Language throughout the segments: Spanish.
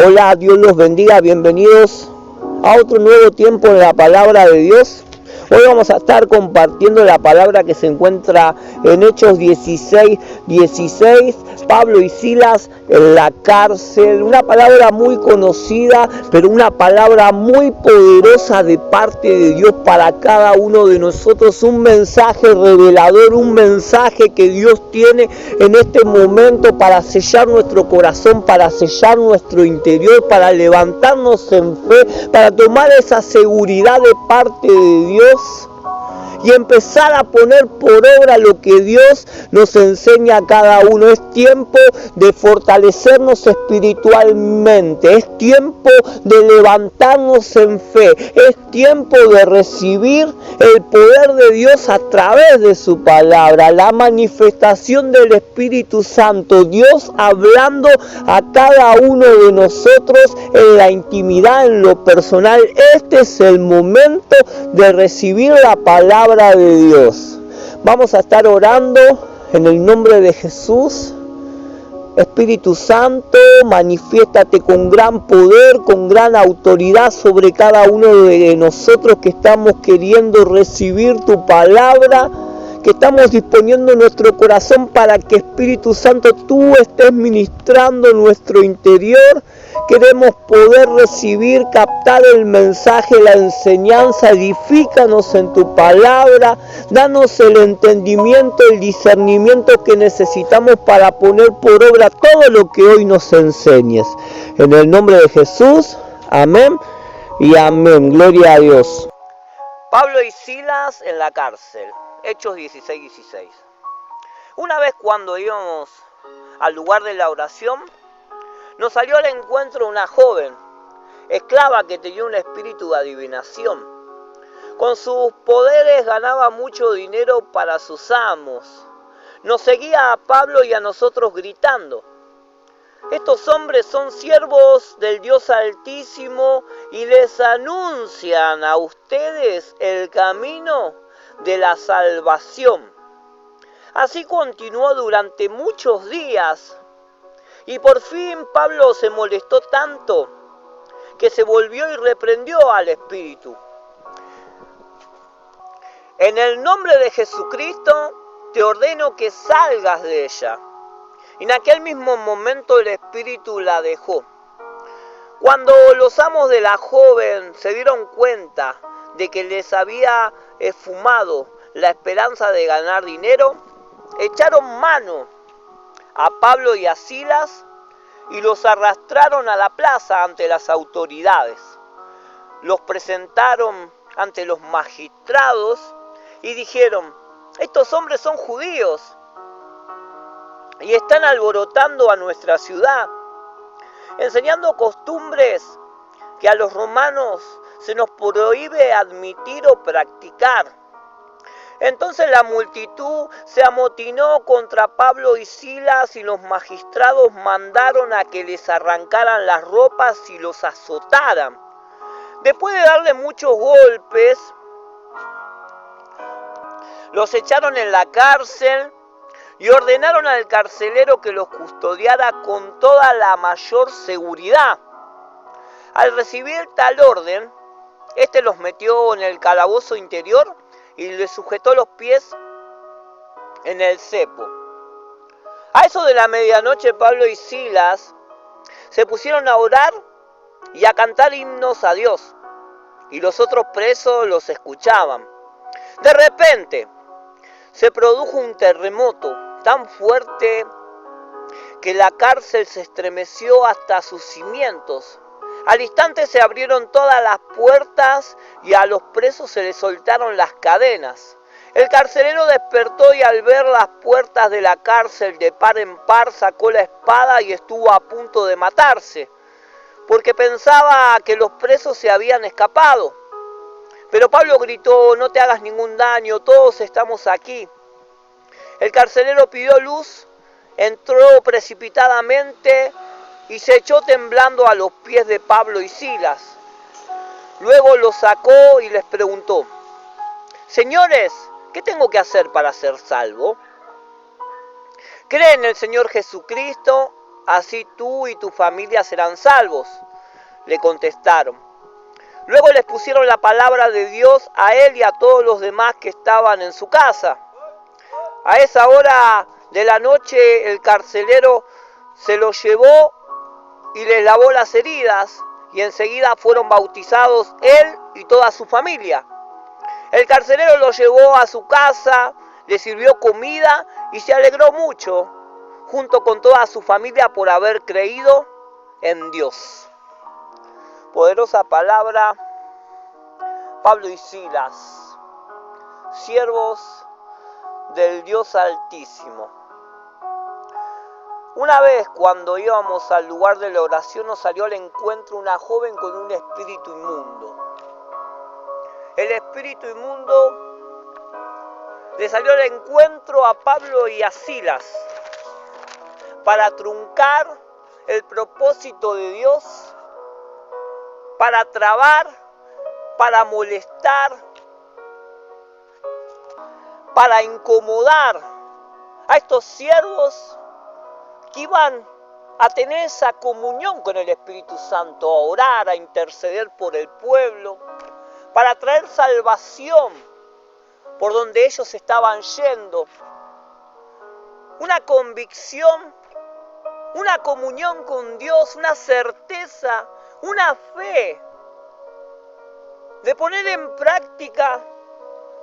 Hola, Dios los bendiga, bienvenidos a otro nuevo tiempo en la palabra de Dios. Hoy vamos a estar compartiendo la palabra que se encuentra en Hechos 16:16, Pablo y Silas en la cárcel, una palabra muy conocida, pero una palabra muy poderosa de parte de Dios para cada uno de nosotros, un mensaje revelador, un mensaje que Dios tiene en este momento para sellar nuestro corazón, para sellar nuestro interior, para levantarnos en fe, para tomar esa seguridad de parte de Dios y empezar a poner por obra lo que Dios nos enseña a cada uno. Es tiempo de fortalecernos espiritualmente, es tiempo de levantarnos en fe, es tiempo de recibir el poder de Dios a través de su palabra, la manifestación del Espíritu Santo, Dios hablando a cada uno de nosotros en la intimidad, en lo personal. Este es el momento de recibir la palabra de Dios. Vamos a estar orando en el nombre de Jesús. Espíritu Santo, manifiéstate con gran poder, con gran autoridad sobre cada uno de nosotros que estamos queriendo recibir tu palabra, que estamos disponiendo nuestro corazón para que, Espíritu Santo, tú estés ministrando nuestro interior. Queremos poder recibir, captar el mensaje, la enseñanza. Edifícanos en tu palabra, danos el entendimiento, el discernimiento que necesitamos para poner por obra todo lo que hoy nos enseñes. En el nombre de Jesús, amén y amén. Gloria a Dios. Pablo y Silas en la cárcel. Hechos 16:16. Una vez cuando íbamos al lugar de la oración, nos salió al encuentro una joven, esclava que tenía un espíritu de adivinación. Con sus poderes ganaba mucho dinero para sus amos. Nos seguía a Pablo y a nosotros gritando: estos hombres son siervos del Dios Altísimo y les anuncian a ustedes el camino de la salvación. Así continuó durante muchos días y por fin Pablo se molestó tanto que se volvió y reprendió al espíritu. En el nombre de Jesucristo te ordeno que salgas de ella. Y en aquel mismo momento el espíritu la dejó. Cuando los amos de la joven se dieron cuenta de que les había esfumado la esperanza de ganar dinero, echaron mano a Pablo y a Silas y los arrastraron a la plaza ante las autoridades. Los presentaron ante los magistrados y dijeron: estos hombres son judíos y están alborotando a nuestra ciudad, enseñando costumbres que a los romanos se nos prohíbe admitir o practicar. Entonces la multitud se amotinó contra Pablo y Silas y los magistrados mandaron a que les arrancaran las ropas y los azotaran. Después de darle muchos golpes, los echaron en la cárcel y ordenaron al carcelero que los custodiara con toda la mayor seguridad. Al recibir tal orden, este los metió en el calabozo interior y les sujetó los pies en el cepo. A eso de la medianoche, Pablo y Silas se pusieron a orar y a cantar himnos a Dios, y los otros presos los escuchaban. De repente, se produjo un terremoto tan fuerte que la cárcel se estremeció hasta sus cimientos. Al instante se abrieron todas las puertas y a los presos se les soltaron las cadenas. El carcelero despertó y al ver las puertas de la cárcel de par en par sacó la espada y estuvo a punto de matarse, porque pensaba que los presos se habían escapado. Pero Pablo gritó: no te hagas ningún daño, todos estamos aquí. El carcelero pidió luz, entró precipitadamente y se echó temblando a los pies de Pablo y Silas. Luego los sacó y les preguntó: señores, ¿qué tengo que hacer para ser salvo? Cree en el Señor Jesucristo, así tú y tu familia serán salvos, le contestaron. Luego les pusieron la palabra de Dios a él y a todos los demás que estaban en su casa. A esa hora de la noche el carcelero se los llevó y les lavó las heridas, y enseguida fueron bautizados él y toda su familia. El carcelero los llevó a su casa, le sirvió comida y se alegró mucho, junto con toda su familia, por haber creído en Dios. Poderosa palabra. Pablo y Silas, siervos del Dios Altísimo. Una vez, cuando íbamos al lugar de la oración, nos salió al encuentro una joven con un espíritu inmundo. El espíritu inmundo le salió al encuentro a Pablo y a Silas para truncar el propósito de Dios, para trabar, para molestar, para incomodar a estos siervos que iban a tener esa comunión con el Espíritu Santo, a orar, a interceder por el pueblo, para traer salvación por donde ellos estaban yendo. Una convicción, una comunión con Dios, una certeza, una fe de poner en práctica.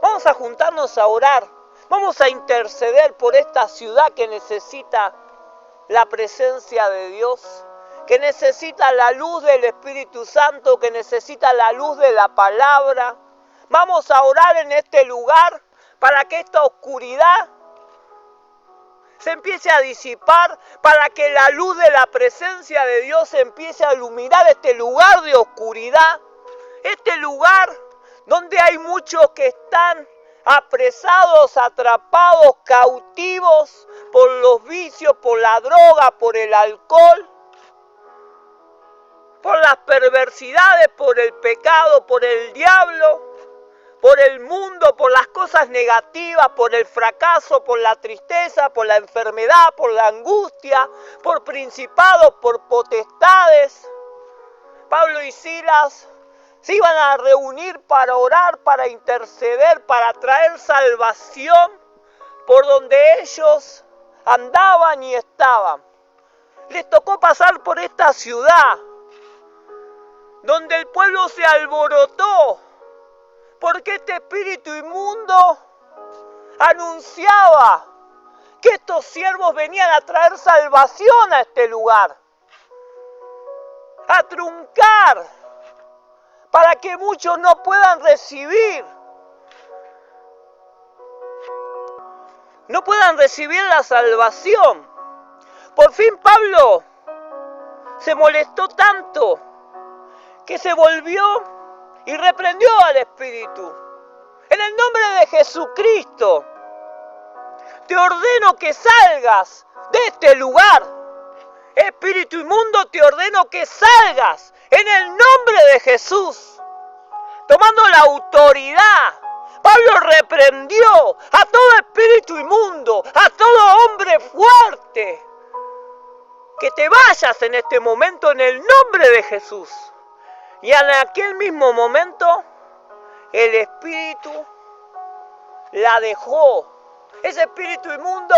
Vamos a juntarnos a orar, vamos a interceder por esta ciudad que necesita la presencia de Dios, que necesita la luz del Espíritu Santo, que necesita la luz de la palabra. Vamos a orar en este lugar para que esta oscuridad se empiece a disipar, para que la luz de la presencia de Dios empiece a iluminar este lugar de oscuridad, este lugar donde hay muchos que están apresados, atrapados, cautivos por los vicios, por la droga, por el alcohol, por las perversidades, por el pecado, por el diablo, por el mundo, por las cosas negativas, por el fracaso, por la tristeza, por la enfermedad, por la angustia, por principados, por potestades. Pablo y Silas se iban a reunir para orar, para interceder, para traer salvación por donde ellos andaban y estaban. Les tocó pasar por esta ciudad, donde el pueblo se alborotó, porque este espíritu inmundo anunciaba que estos siervos venían a traer salvación a este lugar, a truncar, para que muchos no puedan recibir la salvación. Por fin Pablo se molestó tanto que se volvió y reprendió al espíritu. En el nombre de Jesucristo, te ordeno que salgas de este lugar. Espíritu inmundo, te ordeno que salgas en el nombre de Jesús. Tomando la autoridad, Pablo reprendió a todo espíritu inmundo, a todo hombre fuerte. Que te vayas en este momento en el nombre de Jesús. Y en aquel mismo momento, el espíritu la dejó. Ese espíritu inmundo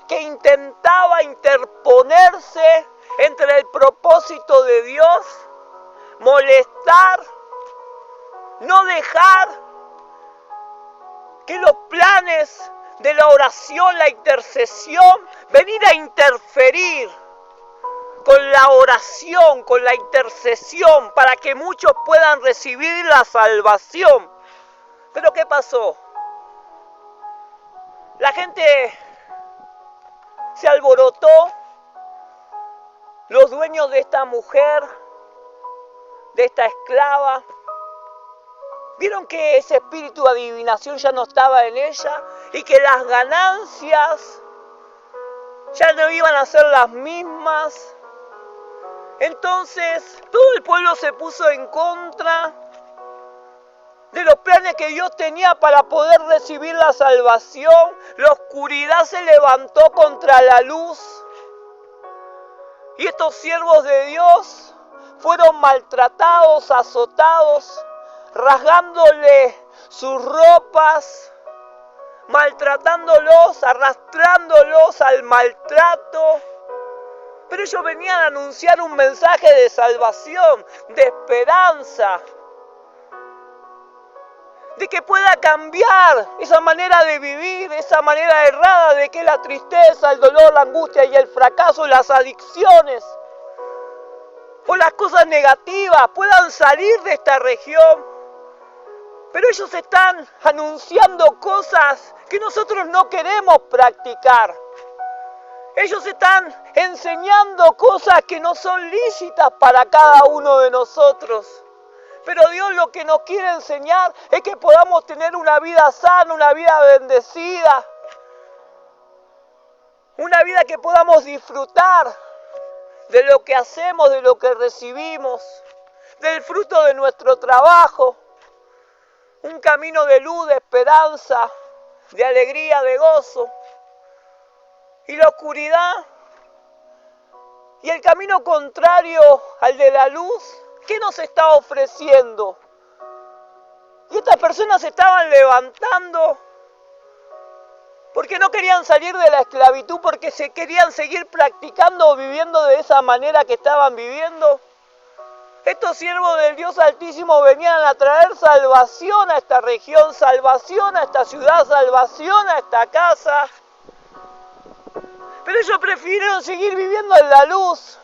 que intentaba interponerse entre el propósito de Dios, molestar, no dejar que los planes de la oración, la intercesión, venir a interferir con la oración, con la intercesión, para que muchos puedan recibir la salvación. Pero ¿qué pasó? La gente se alborotó, los dueños de esta mujer, de esta esclava, vieron que ese espíritu de adivinación ya no estaba en ella y que las ganancias ya no iban a ser las mismas. Entonces todo el pueblo se puso en contra de los planes que Dios tenía para poder recibir la salvación. La oscuridad se levantó contra la luz. Y estos siervos de Dios fueron maltratados, azotados, rasgándole sus ropas, maltratándolos, arrastrándolos al maltrato. Pero ellos venían a anunciar un mensaje de salvación, de esperanza, de que pueda cambiar esa manera de vivir, esa manera errada de que la tristeza, el dolor, la angustia y el fracaso, las adicciones o las cosas negativas puedan salir de esta región. Pero ellos están anunciando cosas que nosotros no queremos practicar. Ellos están enseñando cosas que no son lícitas para cada uno de nosotros. Pero Dios lo que nos quiere enseñar es que podamos tener una vida sana, una vida bendecida. Una vida que podamos disfrutar de lo que hacemos, de lo que recibimos, del fruto de nuestro trabajo. Un camino de luz, de esperanza, de alegría, de gozo. Y la oscuridad y el camino contrario al de la luz, ¿qué nos está ofreciendo? Y estas personas se estaban levantando porque no querían salir de la esclavitud, porque se querían seguir practicando o viviendo de esa manera que estaban viviendo. Estos siervos del Dios Altísimo venían a traer salvación a esta región, salvación a esta ciudad, salvación a esta casa. Pero ellos prefirieron seguir viviendo en la luz.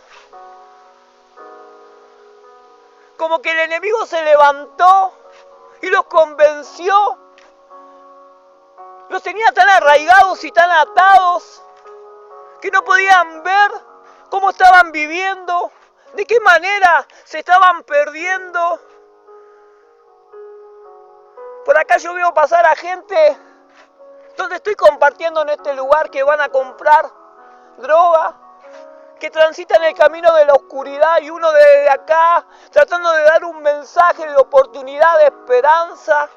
Como que el enemigo se levantó y los convenció. Los tenía tan arraigados y tan atados que no podían ver cómo estaban viviendo, de qué manera se estaban perdiendo. Por acá yo veo pasar a gente donde estoy compartiendo en este lugar que van a comprar droga, que transitan el camino de la oscuridad y uno desde acá tratando de dar un mensaje de oportunidad, de esperanza.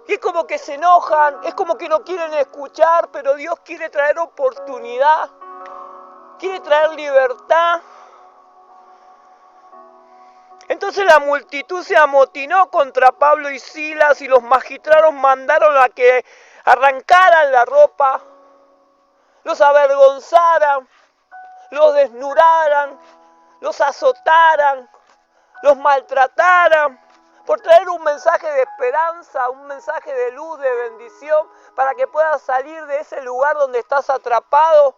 Y es como que se enojan, es como que no quieren escuchar, pero Dios quiere traer oportunidad, quiere traer libertad. Entonces la multitud se amotinó contra Pablo y Silas y los magistrados mandaron a que arrancaran la ropa, los avergonzaran, los desnudaran, los azotaran, los maltrataran, por traer un mensaje de esperanza, un mensaje de luz, de bendición, para que puedas salir de ese lugar donde estás atrapado,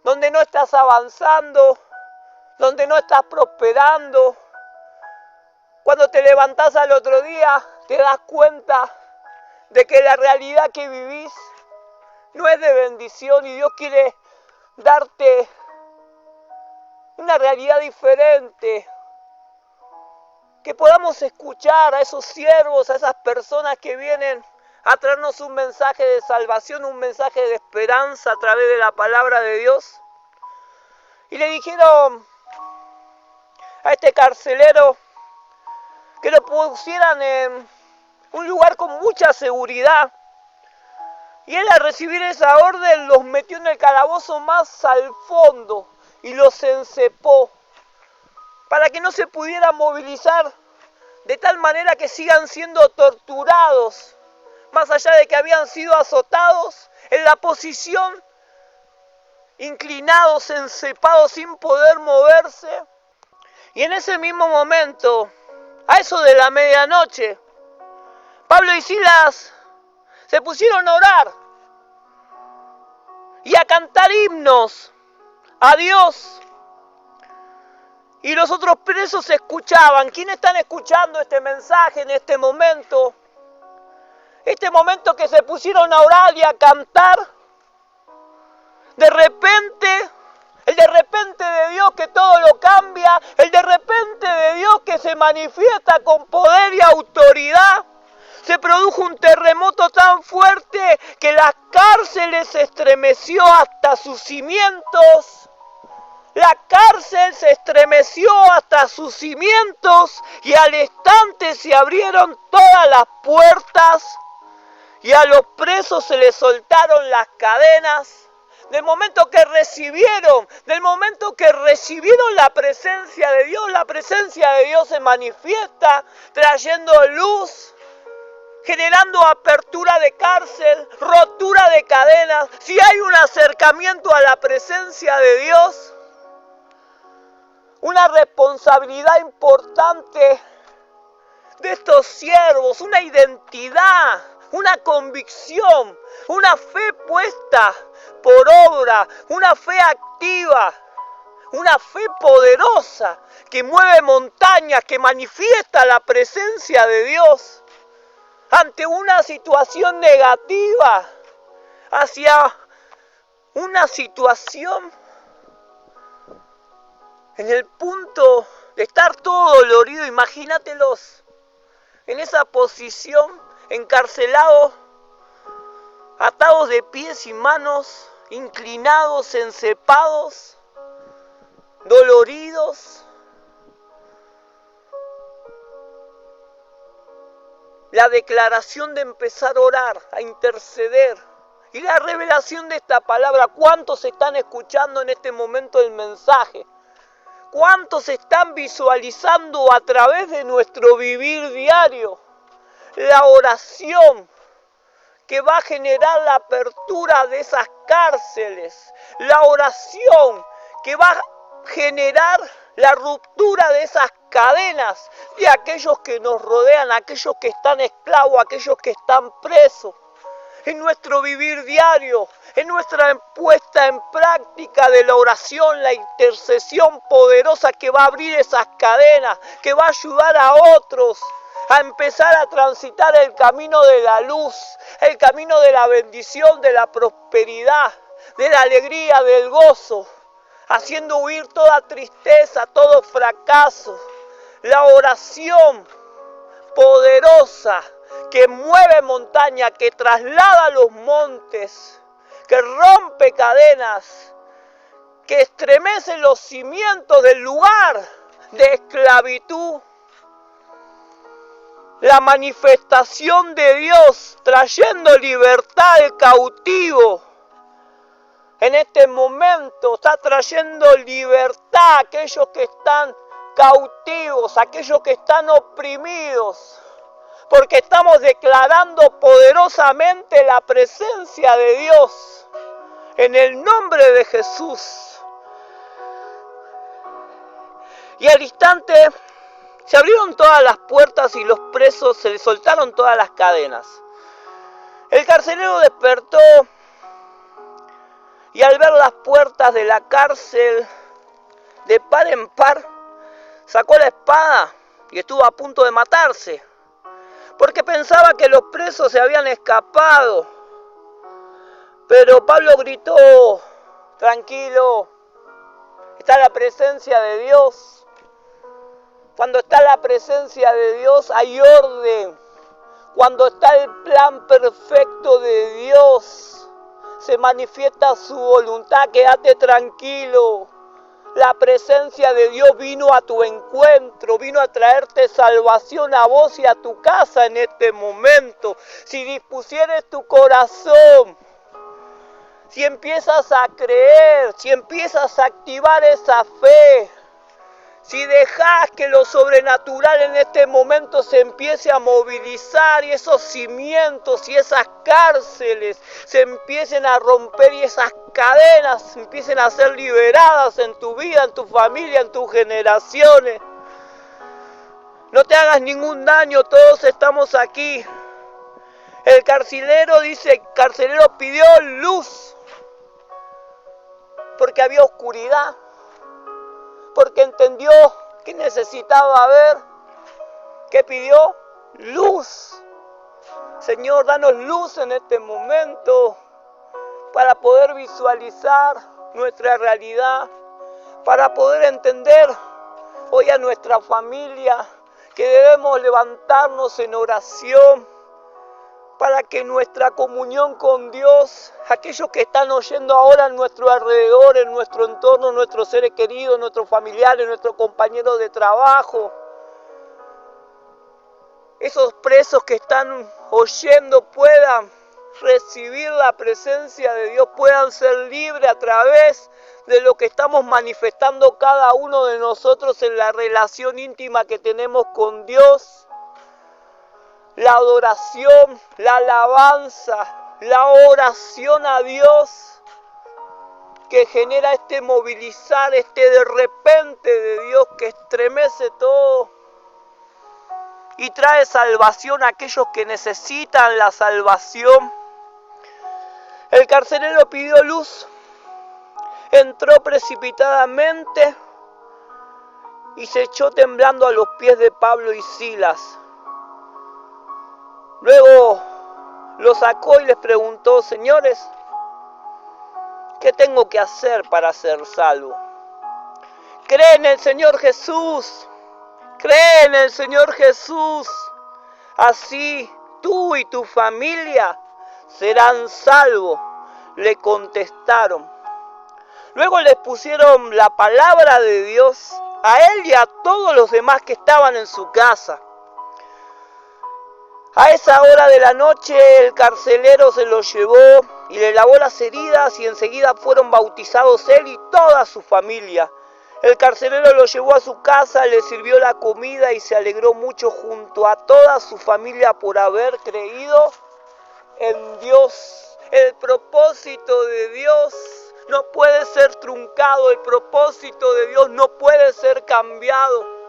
donde no estás avanzando, donde no estás prosperando. Cuando te levantás al otro día, te das cuenta de que la realidad que vivís no es de bendición y Dios quiere darte una realidad diferente. Que podamos escuchar a esos siervos, a esas personas que vienen a traernos un mensaje de salvación, un mensaje de esperanza a través de la palabra de Dios. Y le dijeron a este carcelero que lo pusieran en un lugar con mucha seguridad. Y él, al recibir esa orden, los metió en el calabozo más al fondo y los encepó para que no se pudieran movilizar, de tal manera que sigan siendo torturados, más allá de que habían sido azotados en la posición, inclinados, encepados sin poder moverse. Y en ese mismo momento, a eso de la medianoche, Pablo y Silas se pusieron a orar y a cantar himnos a Dios. Y los otros presos escuchaban. ¿Quiénes están escuchando este mensaje en este momento? Este momento que se pusieron a orar y a cantar. De repente, el de repente de Dios que todo lo cambia, el de repente de Dios que se manifiesta con poder y autoridad. Se produjo un terremoto tan fuerte que la cárcel se estremeció hasta sus cimientos. La cárcel se estremeció hasta sus cimientos y al instante se abrieron todas las puertas y a los presos se les soltaron las cadenas. del momento que recibieron la presencia de Dios se manifiesta trayendo luz, generando apertura de cárcel, rotura de cadenas. Si hay un acercamiento a la presencia de Dios, una responsabilidad importante de estos siervos, una identidad, una convicción, una fe puesta por obra, una fe activa, una fe poderosa que mueve montañas, que manifiesta la presencia de Dios ante una situación negativa, hacia una situación en el punto de estar todo dolorido. Imagínatelos en esa posición, encarcelados, atados de pies y manos, inclinados, encepados, doloridos. La declaración de empezar a orar, a interceder, y la revelación de esta palabra. ¿Cuántos están escuchando en este momento el mensaje? ¿Cuántos están visualizando a través de nuestro vivir diario la oración que va a generar la apertura de esas cárceles? La oración que va a generar la ruptura de esas cadenas de aquellos que nos rodean, aquellos que están esclavos, aquellos que están presos. En nuestro vivir diario, en nuestra puesta en práctica de la oración, la intercesión poderosa que va a abrir esas cadenas, que va a ayudar a otros a empezar a transitar el camino de la luz, el camino de la bendición, de la prosperidad, de la alegría, del gozo, haciendo huir toda tristeza, todo fracaso. La oración poderosa que mueve montaña, que traslada los montes, que rompe cadenas, que estremece los cimientos del lugar de esclavitud. La manifestación de Dios trayendo libertad al cautivo. En este momento está trayendo libertad a aquellos que están cautivos, a aquellos que están oprimidos. Porque estamos declarando poderosamente la presencia de Dios en el nombre de Jesús. Y al instante se abrieron todas las puertas y los presos se les soltaron todas las cadenas. El carcelero despertó y al ver las puertas de la cárcel de par en par, sacó la espada y estuvo a punto de matarse, porque pensaba que los presos se habían escapado. Pero Pablo gritó: tranquilo, está la presencia de Dios. Cuando está la presencia de Dios hay orden. Cuando está el plan perfecto de Dios, se manifiesta su voluntad. Quédate tranquilo. La presencia de Dios vino a tu encuentro, vino a traerte salvación a vos y a tu casa en este momento. Si dispusieres tu corazón, si empiezas a creer, si empiezas a activar esa fe, si dejas que lo sobrenatural en este momento se empiece a movilizar y esos cimientos y esas cárceles se empiecen a romper y esas cadenas empiecen a ser liberadas en tu vida, en tu familia, en tus generaciones. No te hagas ningún daño, todos estamos aquí. El carcelero pidió luz porque había oscuridad. Porque entendió que necesitaba ver, que pidió luz. Señor, danos luz en este momento para poder visualizar nuestra realidad, para poder entender hoy a nuestra familia que debemos levantarnos en oración para que nuestra comunión con Dios, aquellos que están oyendo ahora en nuestro alrededor, en nuestro entorno, nuestros seres queridos, nuestros familiares, nuestros compañeros de trabajo, esos presos que están oyendo puedan recibir la presencia de Dios, puedan ser libres a través de lo que estamos manifestando cada uno de nosotros en la relación íntima que tenemos con Dios. La adoración, la alabanza, la oración a Dios, que genera este movilizar, este de repente de Dios que estremece todo y trae salvación a aquellos que necesitan la salvación. El carcelero pidió luz, entró precipitadamente y se echó temblando a los pies de Pablo y Silas. Luego los sacó y les preguntó: señores, ¿qué tengo que hacer para ser salvo? Cree en el Señor Jesús, cree en el Señor Jesús, así tú y tu familia serán salvos, le contestaron. Luego les pusieron la palabra de Dios a él y a todos los demás que estaban en su casa. A esa hora de la noche el carcelero se los llevó y le lavó las heridas y enseguida fueron bautizados él y toda su familia. El carcelero lo llevó a su casa, le sirvió la comida y se alegró mucho junto a toda su familia por haber creído en Dios. El propósito de Dios no puede ser truncado, el propósito de Dios no puede ser cambiado.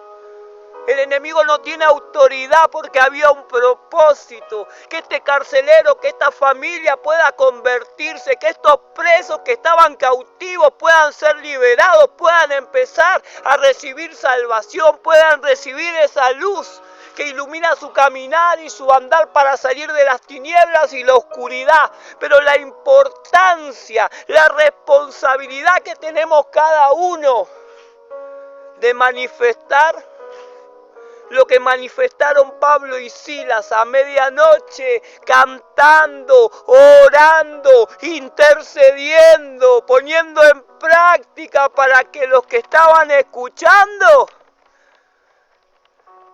El enemigo no tiene autoridad porque había un propósito, que este carcelero, que esta familia pueda convertirse, que estos presos que estaban cautivos puedan ser liberados, puedan empezar a recibir salvación, puedan recibir esa luz que ilumina su caminar y su andar para salir de las tinieblas y la oscuridad. Pero la importancia, la responsabilidad que tenemos cada uno de manifestar lo que manifestaron Pablo y Silas a medianoche, cantando, orando, intercediendo, poniendo en práctica para que los que estaban escuchando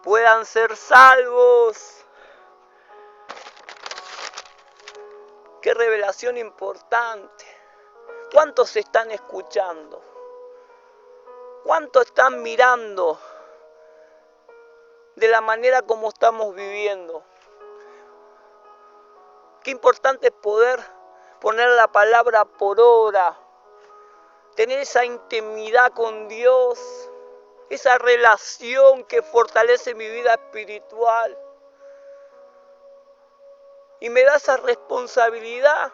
puedan ser salvos. Qué revelación importante. ¿Cuántos están escuchando? ¿Cuántos están mirando de la manera como estamos viviendo? Qué importante es poder poner la palabra por obra, tener esa intimidad con Dios, esa relación que fortalece mi vida espiritual y me da esa responsabilidad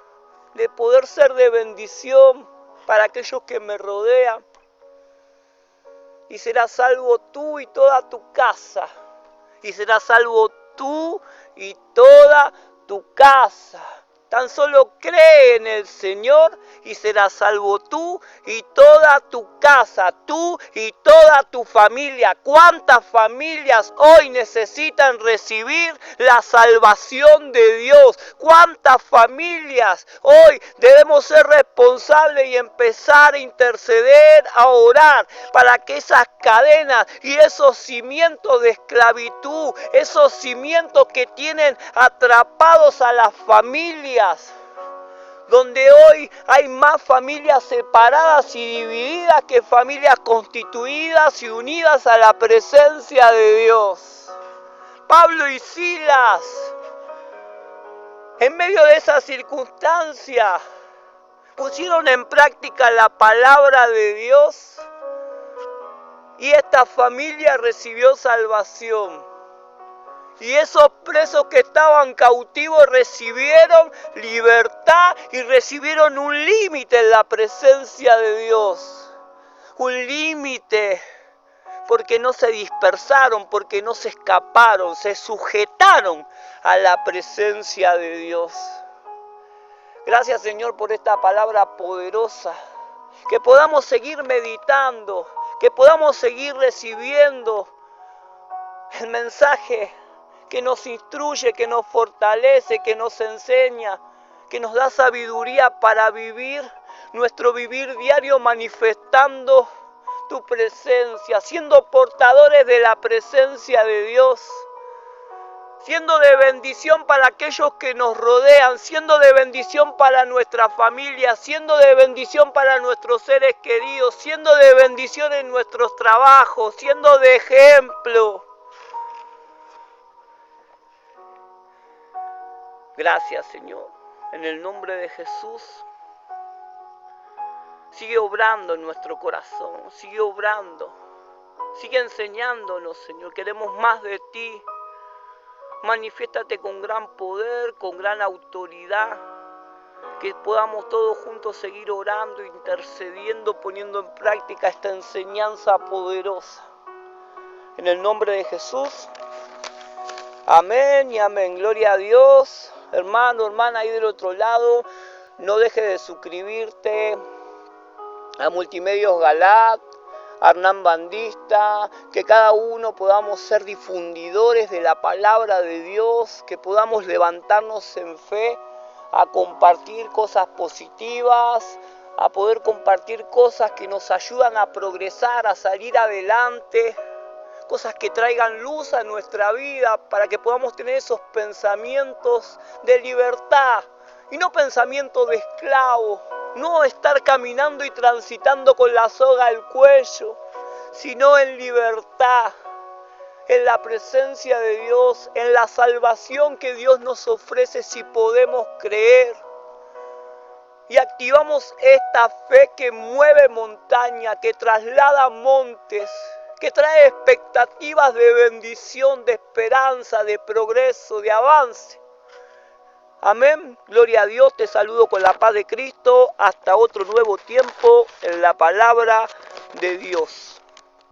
de poder ser de bendición para aquellos que me rodean. Y serás salvo tú y toda tu casa. Y serás salvo tú y toda tu casa. Tan solo cree en el Señor y serás salvo tú y toda tu casa, tú y toda tu familia. ¿Cuántas familias hoy necesitan recibir la salvación de Dios? ¿Cuántas familias hoy debemos ser responsables y empezar a interceder, a orar para que esas cadenas y esos cimientos de esclavitud, esos cimientos que tienen atrapados a las familias, donde hoy hay más familias separadas y divididas que familias constituidas y unidas a la presencia de Dios? Pablo y Silas, en medio de esa circunstancia, pusieron en práctica la palabra de Dios y esta familia recibió salvación. Y esos presos que estaban cautivos recibieron libertad y recibieron un límite en la presencia de Dios. Un límite porque no se dispersaron, porque no se escaparon, se sujetaron a la presencia de Dios. Gracias, Señor, por esta palabra poderosa. Que podamos seguir meditando, que podamos seguir recibiendo el mensaje que nos instruye, que nos fortalece, que nos enseña, que nos da sabiduría para vivir nuestro vivir diario manifestando tu presencia, siendo portadores de la presencia de Dios, siendo de bendición para aquellos que nos rodean, siendo de bendición para nuestra familia, siendo de bendición para nuestros seres queridos, siendo de bendición en nuestros trabajos, siendo de ejemplo. Gracias, Señor, en el nombre de Jesús. Sigue obrando en nuestro corazón, sigue obrando, sigue enseñándonos, Señor. Queremos más de ti. Manifiéstate con gran poder, con gran autoridad, que podamos todos juntos seguir orando, intercediendo, poniendo en práctica esta enseñanza poderosa. En el nombre de Jesús, amén y amén. Gloria a Dios. Hermano, hermana, ahí del otro lado, no dejes de suscribirte a Multimedios Galat, Hernán Bandista, que cada uno podamos ser difundidores de la palabra de Dios, que podamos levantarnos en fe a compartir cosas positivas, a poder compartir cosas que nos ayudan a progresar, a salir adelante, cosas que traigan luz a nuestra vida para que podamos tener esos pensamientos de libertad y no pensamientos de esclavo. No estar caminando y transitando con la soga al cuello, sino en libertad, en la presencia de Dios, en la salvación que Dios nos ofrece si podemos creer. Y activamos esta fe que mueve montaña, que traslada montes, que trae expectativas de bendición, de esperanza, de progreso, de avance. Amén, gloria a Dios, te saludo con la paz de Cristo, hasta otro nuevo tiempo en la palabra de Dios.